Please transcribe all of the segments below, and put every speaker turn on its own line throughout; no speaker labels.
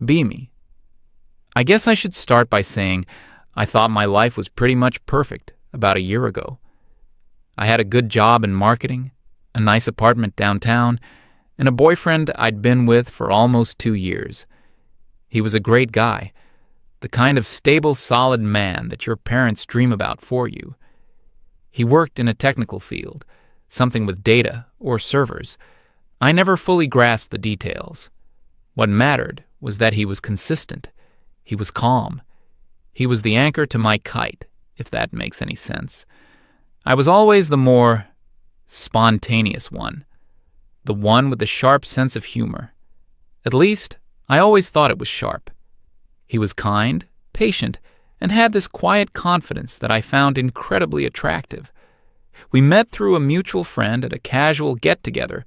Be me. I guess I should start by saying I thought my life was pretty much perfect about a year ago. I had a good job in marketing, a nice apartment downtown, and a boyfriend I'd been with for almost 2 years. He was a great guy, the kind of stable, solid man that your parents dream about for you. He worked in a technical field, something with data or servers. I never fully grasped the details. What mattered was that he was consistent. He was calm. He was the anchor to my kite, if that makes any sense. I was always the more spontaneous one, the one with the sharp sense of humor. At least, I always thought it was sharp. He was kind, patient, and had this quiet confidence that I found incredibly attractive. We met through a mutual friend at a casual get-together,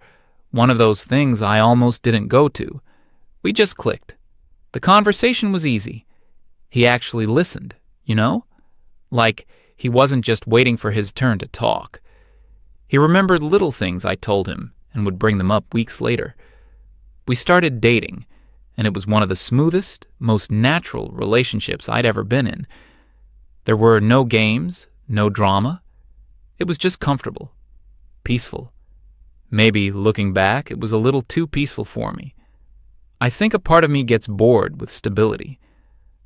one of those things I almost didn't go to. We just clicked. The conversation was easy. He actually listened, you know? Like, he wasn't just waiting for his turn to talk. He remembered little things I told him and would bring them up weeks later. We started dating, and it was one of the smoothest, most natural relationships I'd ever been in. There were no games, no drama. It was just comfortable, peaceful. Maybe, looking back, it was a little too peaceful for me. I think a part of me gets bored with stability.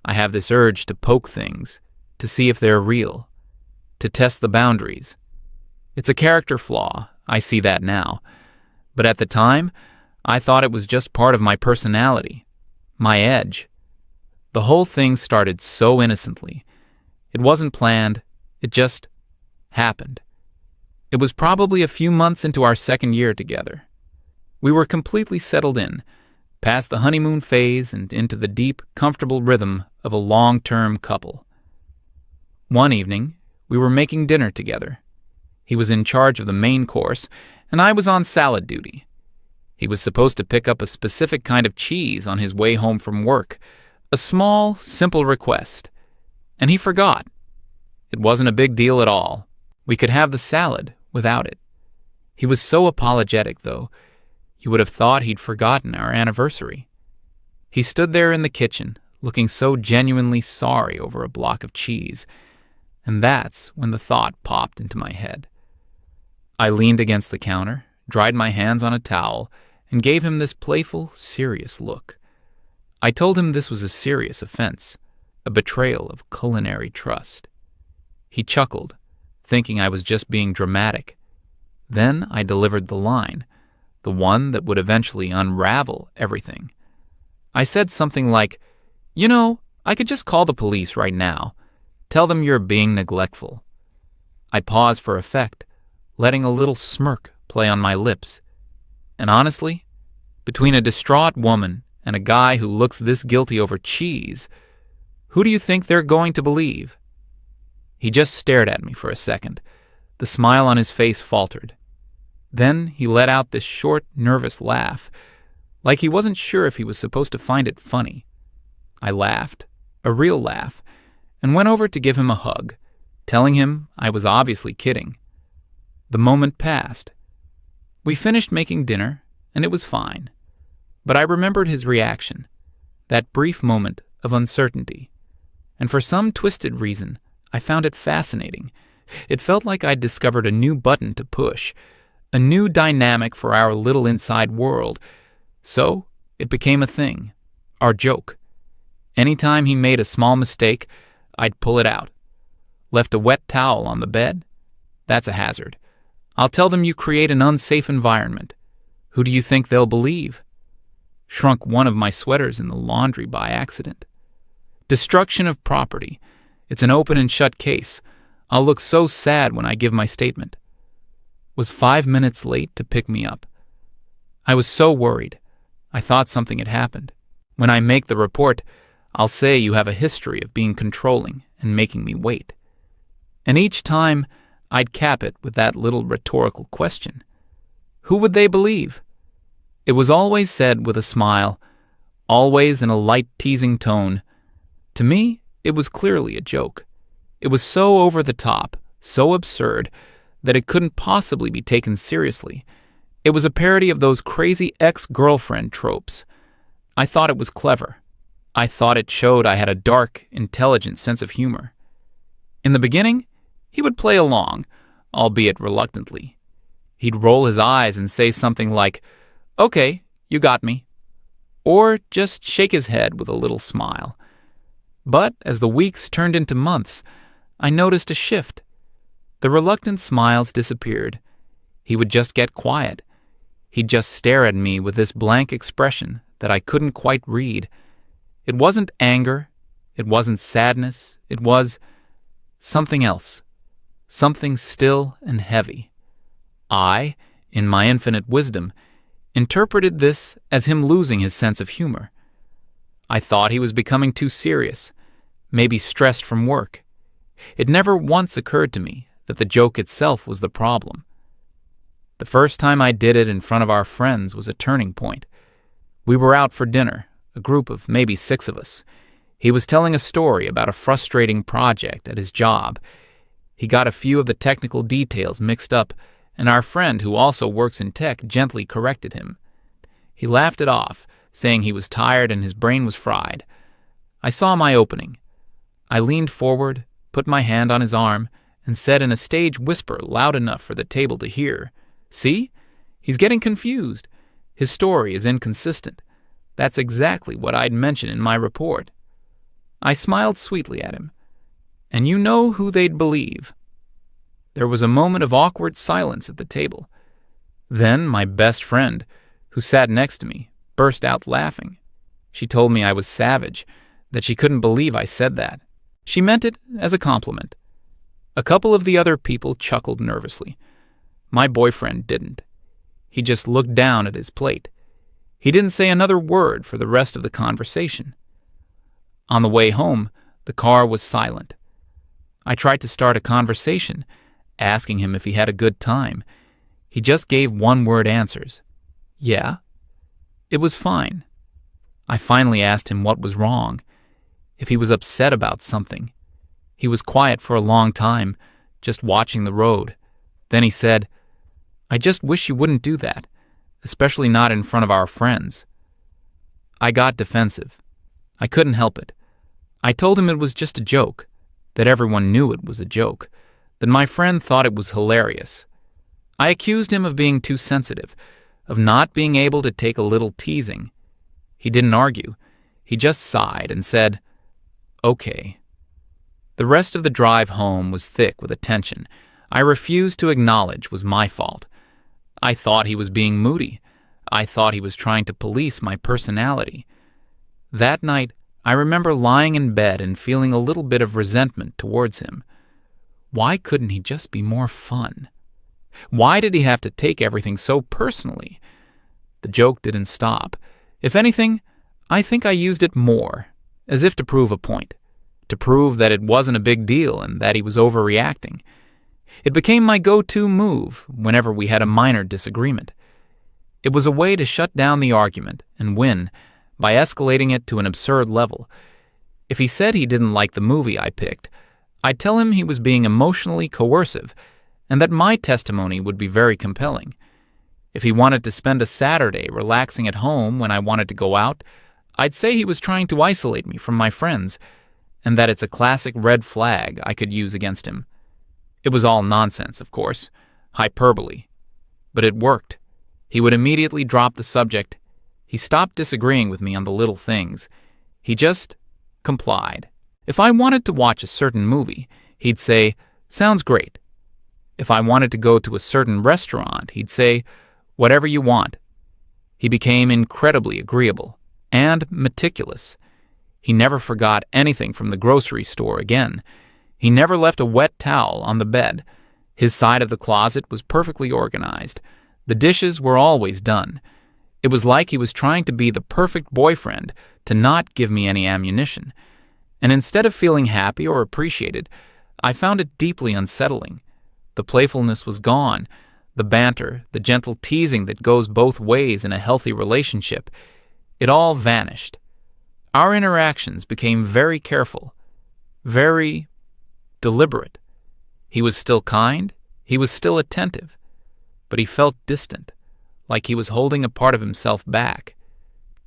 I have this urge to poke things, to see if they're real, to test the boundaries. It's a character flaw, I see that now. But at the time, I thought it was just part of my personality, my edge. The whole thing started so innocently. It wasn't planned, it just happened. It was probably a few months into our second year together. We were completely settled in, past the honeymoon phase and into the deep, comfortable rhythm of a long-term couple. One evening, we were making dinner together. He was in charge of the main course, and I was on salad duty. He was supposed to pick up a specific kind of cheese on his way home from work, a small, simple request. And he forgot. It wasn't a big deal at all. We could have the salad without it. He was so apologetic, though. You would have thought he'd forgotten our anniversary. He stood there in the kitchen, looking so genuinely sorry over a block of cheese. And that's when the thought popped into my head. I leaned against the counter, dried my hands on a towel, and gave him this playful, serious look. I told him this was a serious offense, a betrayal of culinary trust. He chuckled, thinking I was just being dramatic. Then I delivered the line, the one that would eventually unravel everything. I said something like, "You know, I could just call the police right now. Tell them you're being neglectful." I paused for effect, letting a little smirk play on my lips. And honestly, between a distraught woman and a guy who looks this guilty over cheese, who do you think they're going to believe? He just stared at me for a second. The smile on his face faltered. Then he let out this short, nervous laugh, like he wasn't sure if he was supposed to find it funny. I laughed, a real laugh, and went over to give him a hug, telling him I was obviously kidding. The moment passed. We finished making dinner, and it was fine. But I remembered his reaction, that brief moment of uncertainty. And for some twisted reason, I found it fascinating. It felt like I'd discovered a new button to push, a new dynamic for our little inside world. So it became a thing, our joke. Anytime he made a small mistake, I'd pull it out. Left a wet towel on the bed? That's a hazard. I'll tell them you create an unsafe environment. Who do you think they'll believe? Shrunk one of my sweaters in the laundry by accident. Destruction of property. It's an open and shut case. I'll look so sad when I give my statement. Was 5 minutes late to pick me up. I was so worried. I thought something had happened. When I make the report, I'll say you have a history of being controlling and making me wait. And each time, I'd cap it with that little rhetorical question. Who would they believe? It was always said with a smile, always in a light, teasing tone. To me, it was clearly a joke. It was so over the top, so absurd, that it couldn't possibly be taken seriously. It was a parody of those crazy ex-girlfriend tropes. I thought it was clever, I thought it showed I had a dark, intelligent sense of humor. In the beginning, he would play along, albeit reluctantly. He'd roll his eyes and say something like, "Okay, you got me," or just shake his head with a little smile. But as the weeks turned into months, I noticed a shift. The reluctant smiles disappeared. He would just get quiet. He'd just stare at me with this blank expression that I couldn't quite read. It wasn't anger. It wasn't sadness. It was something else. Something still and heavy. I, in my infinite wisdom, interpreted this as him losing his sense of humor. I thought he was becoming too serious, maybe stressed from work. It never once occurred to me that the joke itself was the problem. The first time I did it in front of our friends was a turning point. We were out for dinner, a group of maybe 6 of us. He was telling a story about a frustrating project at his job. He got a few of the technical details mixed up, and our friend, who also works in tech, gently corrected him. He laughed it off, saying he was tired and his brain was fried. I saw my opening. I leaned forward, put my hand on his arm, and said in a stage whisper loud enough for the table to hear, "See? He's getting confused. His story is inconsistent. That's exactly what I'd mentioned in my report." I smiled sweetly at him. And you know who they'd believe. There was a moment of awkward silence at the table. Then my best friend, who sat next to me, burst out laughing. She told me I was savage, that she couldn't believe I said that. She meant it as a compliment. A couple of the other people chuckled nervously. My boyfriend didn't. He just looked down at his plate. He didn't say another word for the rest of the conversation. On the way home, the car was silent. I tried to start a conversation, asking him if he had a good time. He just gave one-word answers. Yeah. It was fine. I finally asked him what was wrong, if he was upset about something. He was quiet for a long time, just watching the road. Then he said, "I just wish you wouldn't do that, especially not in front of our friends." I got defensive. I couldn't help it. I told him it was just a joke, that everyone knew it was a joke, that my friend thought it was hilarious. I accused him of being too sensitive, of not being able to take a little teasing. He didn't argue. He just sighed and said, "Okay." The rest of the drive home was thick with a tension I refused to acknowledge was my fault. I thought he was being moody. I thought he was trying to police my personality. That night, I remember lying in bed and feeling a little bit of resentment towards him. Why couldn't he just be more fun? Why did he have to take everything so personally? The joke didn't stop. If anything, I think I used it more, as if to prove a point, to prove that it wasn't a big deal and that he was overreacting. It became my go-to move whenever we had a minor disagreement. It was a way to shut down the argument and win by escalating it to an absurd level. If he said he didn't like the movie I picked, I'd tell him he was being emotionally coercive and that my testimony would be very compelling. If he wanted to spend a Saturday relaxing at home when I wanted to go out, I'd say he was trying to isolate me from my friends and that it's a classic red flag I could use against him. It was all nonsense, of course, hyperbole. But it worked. He would immediately drop the subject. He stopped disagreeing with me on the little things. He just complied. If I wanted to watch a certain movie, he'd say, "Sounds great." If I wanted to go to a certain restaurant, he'd say, "Whatever you want." He became incredibly agreeable and meticulous. He never forgot anything from the grocery store again. He never left a wet towel on the bed. His side of the closet was perfectly organized. The dishes were always done. It was like he was trying to be the perfect boyfriend to not give me any ammunition. And instead of feeling happy or appreciated, I found it deeply unsettling. The playfulness was gone. The banter, the gentle teasing that goes both ways in a healthy relationship, it all vanished. Our interactions became very careful, very deliberate. He was still kind, he was still attentive, but he felt distant, like he was holding a part of himself back.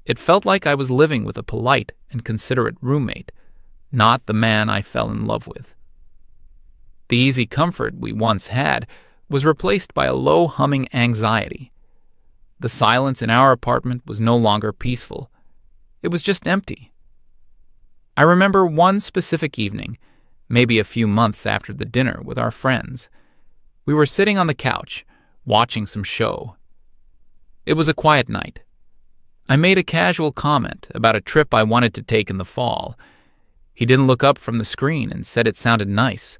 It felt like I was living with a polite and considerate roommate, not the man I fell in love with. The easy comfort we once had was replaced by a low humming anxiety. The silence in our apartment was no longer peaceful. It was just empty. I remember one specific evening, maybe a few months after the dinner with our friends. We were sitting on the couch, watching some show. It was a quiet night. I made a casual comment about a trip I wanted to take in the fall. He didn't look up from the screen and said it sounded nice.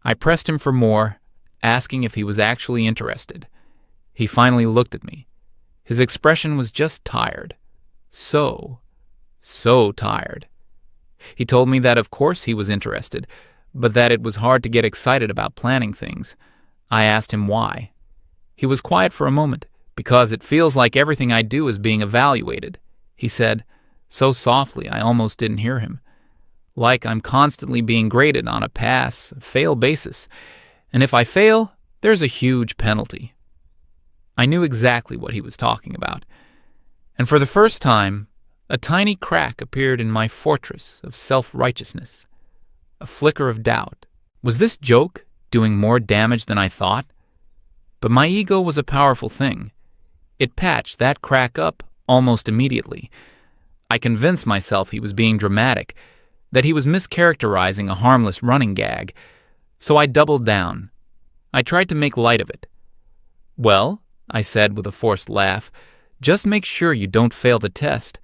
I pressed him for more, asking if he was actually interested. He finally looked at me. His expression was just tired. So tired. He told me that of course he was interested, but that it was hard to get excited about planning things. I asked him why. He was quiet for a moment, because it feels like everything I do is being evaluated, he said, so softly I almost didn't hear him. Like I'm constantly being graded on a pass-fail basis, and if I fail, there's a huge penalty. I knew exactly what he was talking about, and for the first time, a tiny crack appeared in my fortress of self-righteousness. A flicker of doubt. Was this joke doing more damage than I thought? But my ego was a powerful thing. It patched that crack up almost immediately. I convinced myself he was being dramatic, that he was mischaracterizing a harmless running gag, so I doubled down. I tried to make light of it. Well, I said with a forced laugh, just make sure you don't fail the test.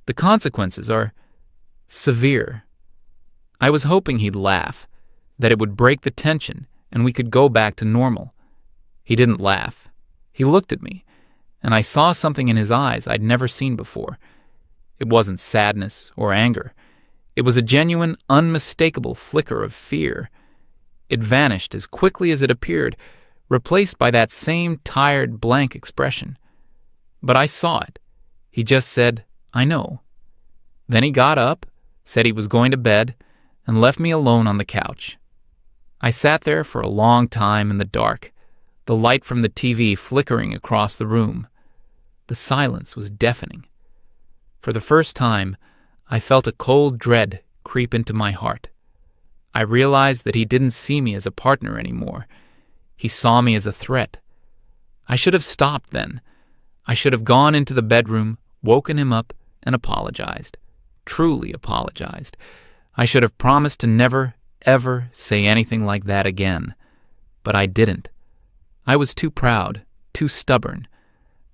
The consequences are severe. I was hoping he'd laugh, that it would break the tension and we could go back to normal. He didn't laugh. He looked at me, and I saw something in his eyes I'd never seen before. It wasn't sadness or anger. It was a genuine, unmistakable flicker of fear. It vanished as quickly as it appeared, replaced by that same tired, blank expression. But I saw it. He just said, I know. Then he got up, said he was going to bed, and left me alone on the couch. I sat there for a long time in the dark, the light from the TV flickering across the room. The silence was deafening. For the first time, I felt a cold dread creep into my heart. I realized that he didn't see me as a partner anymore. He saw me as a threat. I should have stopped then. I should have gone into the bedroom, woken him up, and apologized. Truly apologized. I should have promised to never, ever say anything like that again. But I didn't. I was too proud, too stubborn.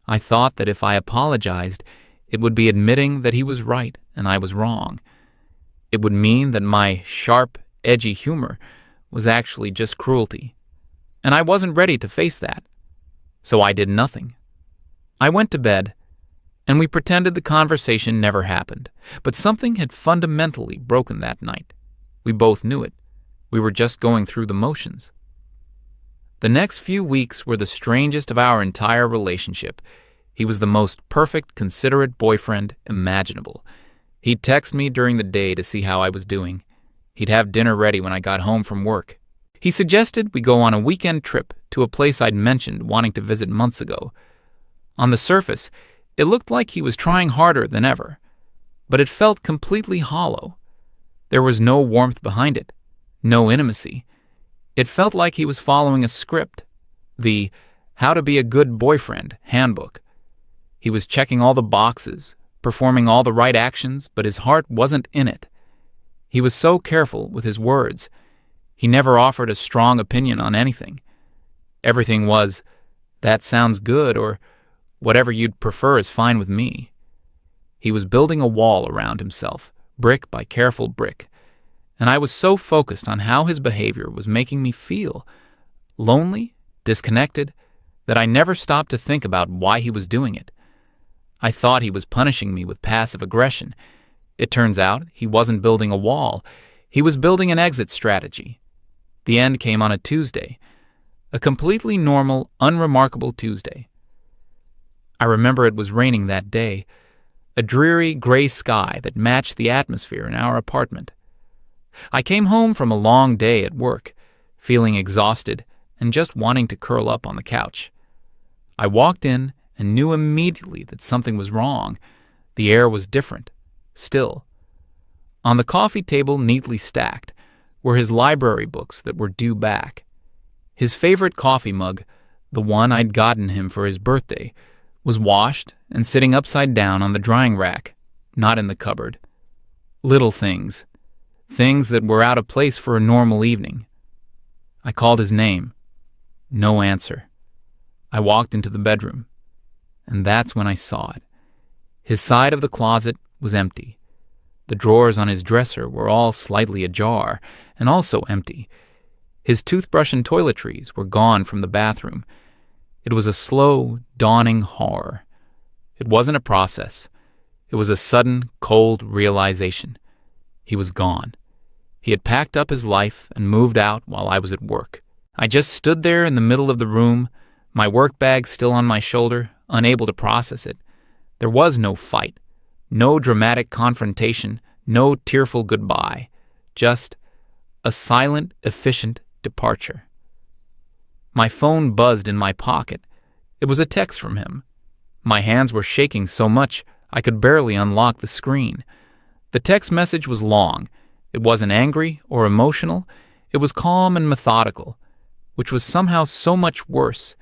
I thought that if I apologized, it would be admitting that he was right and I was wrong. It would mean that my sharp, edgy humor was actually just cruelty. And I wasn't ready to face that. So I did nothing. I went to bed, and we pretended the conversation never happened. But something had fundamentally broken that night. We both knew it. We were just going through the motions. The next few weeks were the strangest of our entire relationship. He was the most perfect, considerate boyfriend imaginable. He'd text me during the day to see how I was doing. He'd have dinner ready when I got home from work. He suggested we go on a weekend trip to a place I'd mentioned wanting to visit months ago. On the surface, it looked like he was trying harder than ever, but it felt completely hollow. There was no warmth behind it, no intimacy. It felt like he was following a script, the How to Be a Good Boyfriend handbook. He was checking all the boxes, performing all the right actions, but his heart wasn't in it. He was so careful with his words. He never offered a strong opinion on anything. Everything was, that sounds good, or whatever you'd prefer is fine with me. He was building a wall around himself, brick by careful brick, and I was so focused on how his behavior was making me feel, lonely, disconnected, that I never stopped to think about why he was doing it. I thought he was punishing me with passive aggression. It turns out he wasn't building a wall. He was building an exit strategy. The end came on a Tuesday, a completely normal, unremarkable Tuesday. I remember it was raining that day, a dreary gray sky that matched the atmosphere in our apartment. I came home from a long day at work, feeling exhausted and just wanting to curl up on the couch. I walked in and knew immediately that something was wrong. The air was different, still. On the coffee table, neatly stacked, were his library books that were due back. His favorite coffee mug, the one I'd gotten him for his birthday, was washed and sitting upside down on the drying rack, not in the cupboard. Little things. Things that were out of place for a normal evening. I called his name. No answer. I walked into the bedroom, and that's when I saw it. His side of the closet was empty. The drawers on his dresser were all slightly ajar and also empty. His toothbrush and toiletries were gone from the bathroom. It was a slow, dawning horror. It wasn't a process. It was a sudden, cold realization. He was gone. He had packed up his life and moved out while I was at work. I just stood there in the middle of the room, my work bag still on my shoulder, unable to process it. There was no fight, no dramatic confrontation, no tearful goodbye, just a silent, efficient departure. My phone buzzed in my pocket. It was a text from him. My hands were shaking so much I could barely unlock the screen. The text message was long. It wasn't angry or emotional. It was calm and methodical, which was somehow so much worse.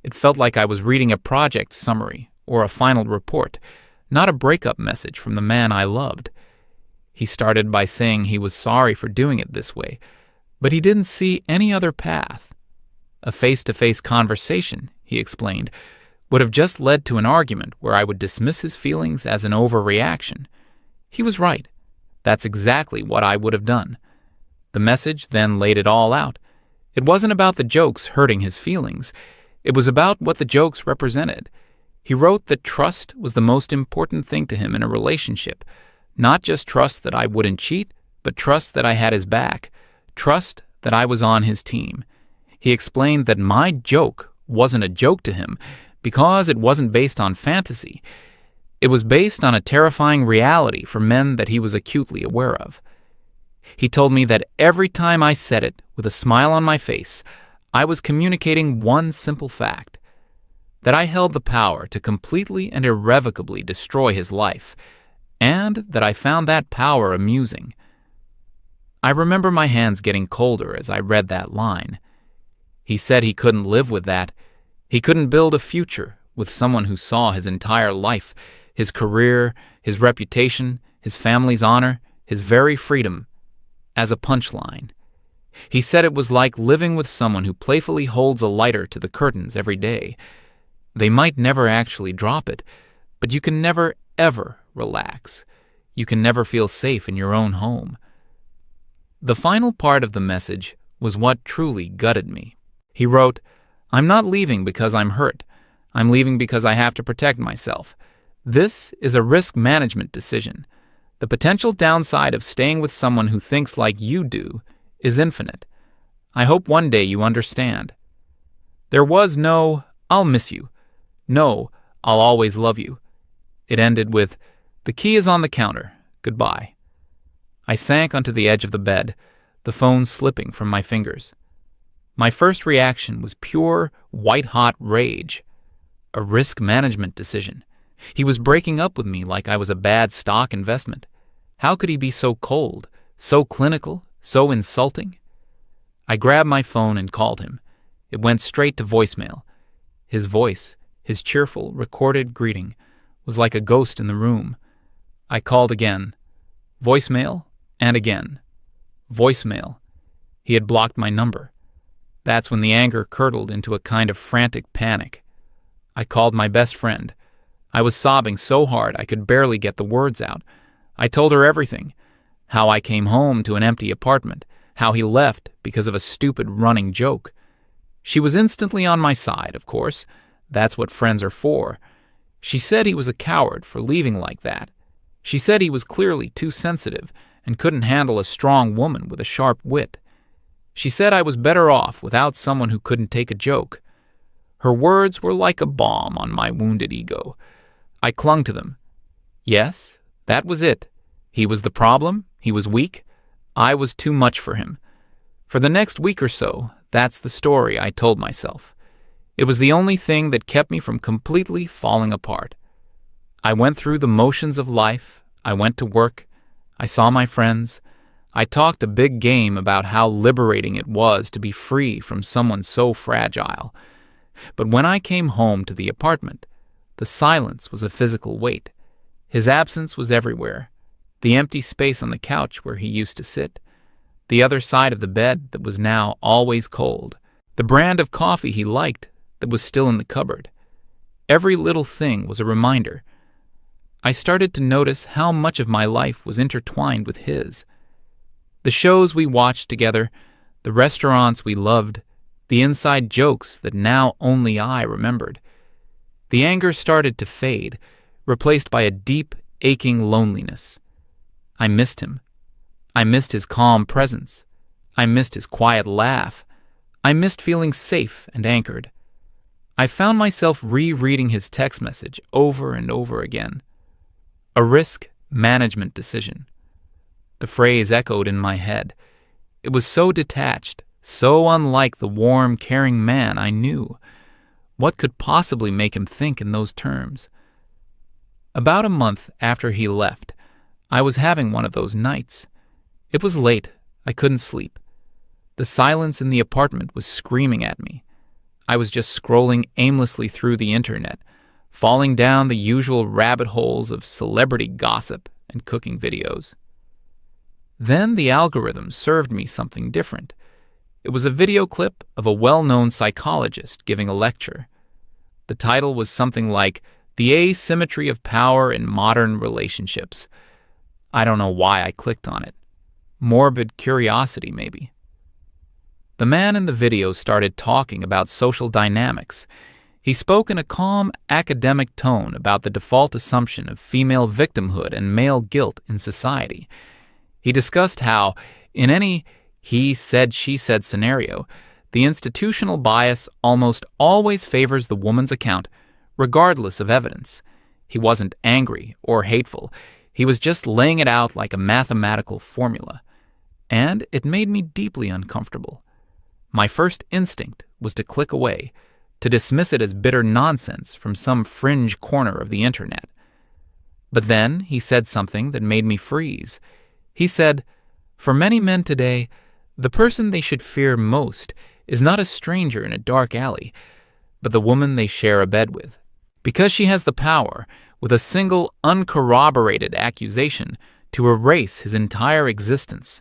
It felt like I was reading a project summary or a final report, not a breakup message from the man I loved. He started by saying he was sorry for doing it this way, but he didn't see any other path. A face-to-face conversation, he explained, would have just led to an argument where I would dismiss his feelings as an overreaction. He was right. That's exactly what I would have done. The message then laid it all out. It wasn't about the jokes hurting his feelings. It was about what the jokes represented. He wrote that trust was the most important thing to him in a relationship. Not just trust that I wouldn't cheat, but trust that I had his back. Trust that I was on his team. He explained that my joke wasn't a joke to him because it wasn't based on fantasy. It was based on a terrifying reality for men that he was acutely aware of. He told me that every time I said it with a smile on my face, I was communicating one simple fact, that I held the power to completely and irrevocably destroy his life, and that I found that power amusing. I remember my hands getting colder as I read that line. He said he couldn't live with that. He couldn't build a future with someone who saw his entire life, his career, his reputation, his family's honor, his very freedom, as a punchline. He said it was like living with someone who playfully holds a lighter to the curtains every day. They might never actually drop it, but you can never, ever relax. You can never feel safe in your own home. The final part of the message was what truly gutted me. He wrote, "I'm not leaving because I'm hurt. I'm leaving because I have to protect myself. This is a risk management decision. The potential downside of staying with someone who thinks like you do is infinite. I hope one day you understand." There was no, "I'll miss you." No, "I'll always love you." It ended with, "The key is on the counter. Goodbye." I sank onto the edge of the bed, the phone slipping from my fingers. My first reaction was pure, white-hot rage. A risk management decision. He was breaking up with me like I was a bad stock investment. How could he be so cold, so clinical, so insulting? I grabbed my phone and called him. It went straight to voicemail. His voice, his cheerful, recorded greeting, was like a ghost in the room. I called again. Voicemail, and again. Voicemail. He had blocked my number. That's when the anger curdled into a kind of frantic panic. I called my best friend. I was sobbing so hard I could barely get the words out. I told her everything. How I came home to an empty apartment. How he left because of a stupid running joke. She was instantly on my side, of course. That's what friends are for. She said he was a coward for leaving like that. She said he was clearly too sensitive and couldn't handle a strong woman with a sharp wit. She said I was better off without someone who couldn't take a joke. Her words were like a balm on my wounded ego. I clung to them. Yes, that was it. He was the problem. He was weak. I was too much for him. For the next week or so, that's the story I told myself. It was the only thing that kept me from completely falling apart. I went through the motions of life. I went to work. I saw my friends. I talked a big game about how liberating it was to be free from someone so fragile. But when I came home to the apartment, the silence was a physical weight. His absence was everywhere. The empty space on the couch where he used to sit. The other side of the bed that was now always cold. The brand of coffee he liked that was still in the cupboard. Every little thing was a reminder. I started to notice how much of my life was intertwined with his. The shows we watched together, the restaurants we loved, the inside jokes that now only I remembered. The anger started to fade, replaced by a deep, aching loneliness. I missed him. I missed his calm presence. I missed his quiet laugh. I missed feeling safe and anchored. I found myself rereading his text message over and over again. A risk management decision. The phrase echoed in my head. It was so detached, so unlike the warm, caring man I knew. What could possibly make him think in those terms? About a month after he left, I was having one of those nights. It was late. I couldn't sleep. The silence in the apartment was screaming at me. I was just scrolling aimlessly through the internet, falling down the usual rabbit holes of celebrity gossip and cooking videos. Then the algorithm served me something different. It was a video clip of a well-known psychologist giving a lecture. The title was something like "The Asymmetry of Power in Modern Relationships." I don't know why I clicked on it. Morbid curiosity, maybe. The man in the video started talking about social dynamics. He spoke in a calm, academic tone about the default assumption of female victimhood and male guilt in society. He discussed how, in any he said, she said scenario, the institutional bias almost always favors the woman's account, regardless of evidence. He wasn't angry or hateful. He was just laying it out like a mathematical formula. And it made me deeply uncomfortable. My first instinct was to click away, to dismiss it as bitter nonsense from some fringe corner of the internet. But then he said something that made me freeze. He said, "For many men today, the person they should fear most is not a stranger in a dark alley, but the woman they share a bed with, because she has the power, with a single uncorroborated accusation, to erase his entire existence."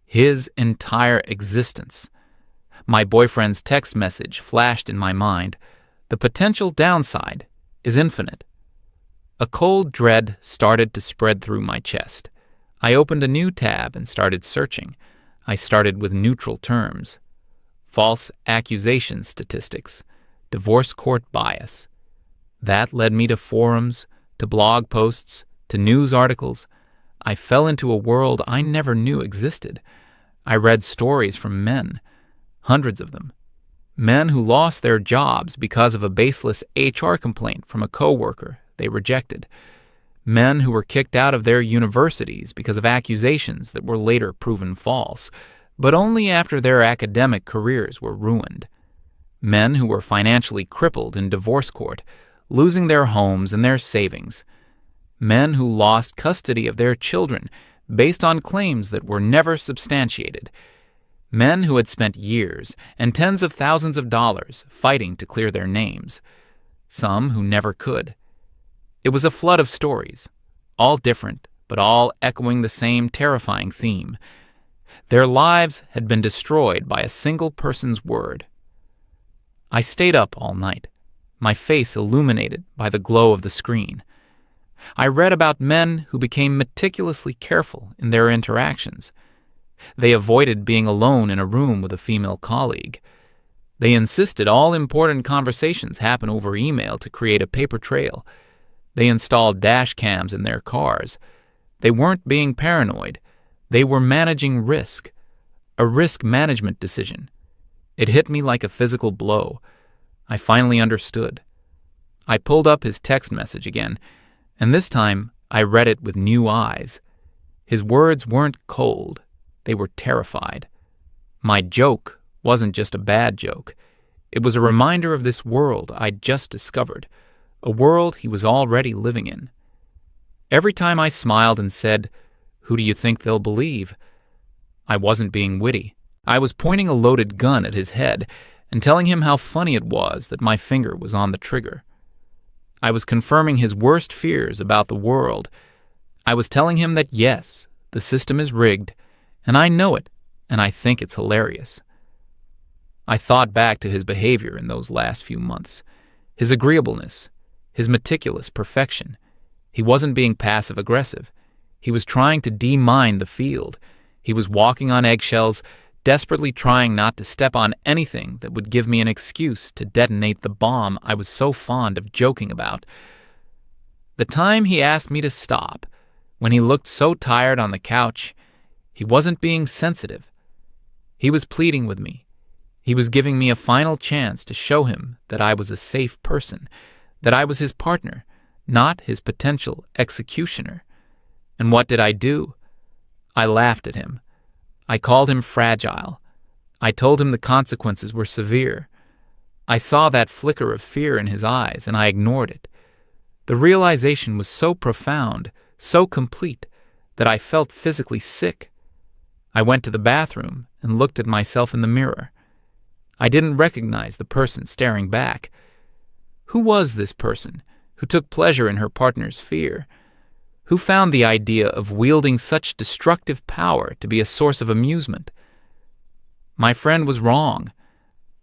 His entire existence. My boyfriend's text message flashed in my mind. The potential downside is infinite. A cold dread started to spread through my chest. I opened a new tab and started searching. I started with neutral terms. False accusation statistics. Divorce court bias. That led me to forums, to blog posts, to news articles. I fell into a world I never knew existed. I read stories from men, hundreds of them. Men who lost their jobs because of a baseless HR complaint from a coworker they rejected. Men who were kicked out of their universities because of accusations that were later proven false, but only after their academic careers were ruined. Men who were financially crippled in divorce court, losing their homes and their savings. Men who lost custody of their children based on claims that were never substantiated. Men who had spent years and tens of thousands of dollars fighting to clear their names. Some who never could. It was a flood of stories, all different, but all echoing the same terrifying theme. Their lives had been destroyed by a single person's word. I stayed up all night, my face illuminated by the glow of the screen. I read about men who became meticulously careful in their interactions. They avoided being alone in a room with a female colleague. They insisted all important conversations happen over email to create a paper trail. They installed dash cams in their cars. They weren't being paranoid. They were managing risk. A risk management decision. It hit me like a physical blow. I finally understood. I pulled up his text message again, and this time I read it with new eyes. His words weren't cold. They were terrified. My joke wasn't just a bad joke. It was a reminder of this world I'd just discovered, a world he was already living in. Every time I smiled and said, "Who do you think they'll believe?" I wasn't being witty. I was pointing a loaded gun at his head and telling him how funny it was that my finger was on the trigger. I was confirming his worst fears about the world. I was telling him that yes, the system is rigged, and I know it, and I think it's hilarious. I thought back to his behavior in those last few months, his agreeableness, his meticulous perfection. He wasn't being passive-aggressive. He was trying to demine the field. He was walking on eggshells, desperately trying not to step on anything that would give me an excuse to detonate the bomb I was so fond of joking about. The time he asked me to stop, when he looked so tired on the couch, he wasn't being sensitive. He was pleading with me. He was giving me a final chance to show him that I was a safe person, that I was his partner, not his potential executioner. And what did I do? I laughed at him. I called him fragile. I told him the consequences were severe. I saw that flicker of fear in his eyes, and I ignored it. The realization was so profound, so complete, that I felt physically sick. I went to the bathroom and looked at myself in the mirror. I didn't recognize the person staring back. Who was this person who took pleasure in her partner's fear? Who found the idea of wielding such destructive power to be a source of amusement? My friend was wrong.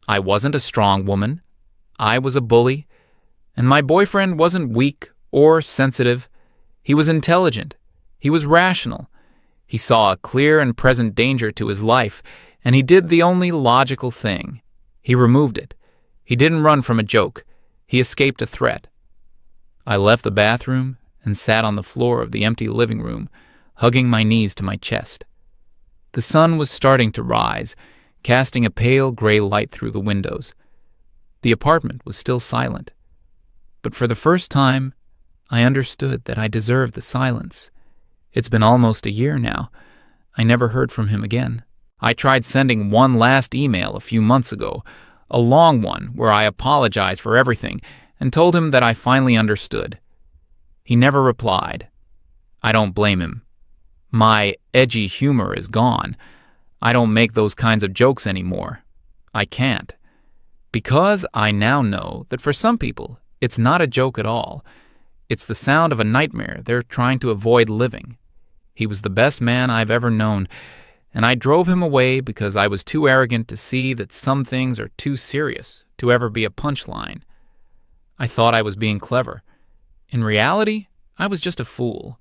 I wasn't a strong woman. I was a bully. And my boyfriend wasn't weak or sensitive. He was intelligent. He was rational. He saw a clear and present danger to his life, and he did the only logical thing. He removed it. He didn't run from a joke. He escaped a threat. I left the bathroom and sat on the floor of the empty living room, hugging my knees to my chest. The sun was starting to rise, casting a pale gray light through the windows. The apartment was still silent. But for the first time, I understood that I deserved the silence. It's been almost a year now. I never heard from him again. I tried sending one last email a few months ago, a long one where I apologized for everything and told him that I finally understood. He never replied. I don't blame him. My edgy humor is gone. I don't make those kinds of jokes anymore. I can't. Because I now know that for some people, it's not a joke at all. It's the sound of a nightmare they're trying to avoid living. He was the best man I've ever known, and I drove him away because I was too arrogant to see that some things are too serious to ever be a punchline. I thought I was being clever. In reality, I was just a fool.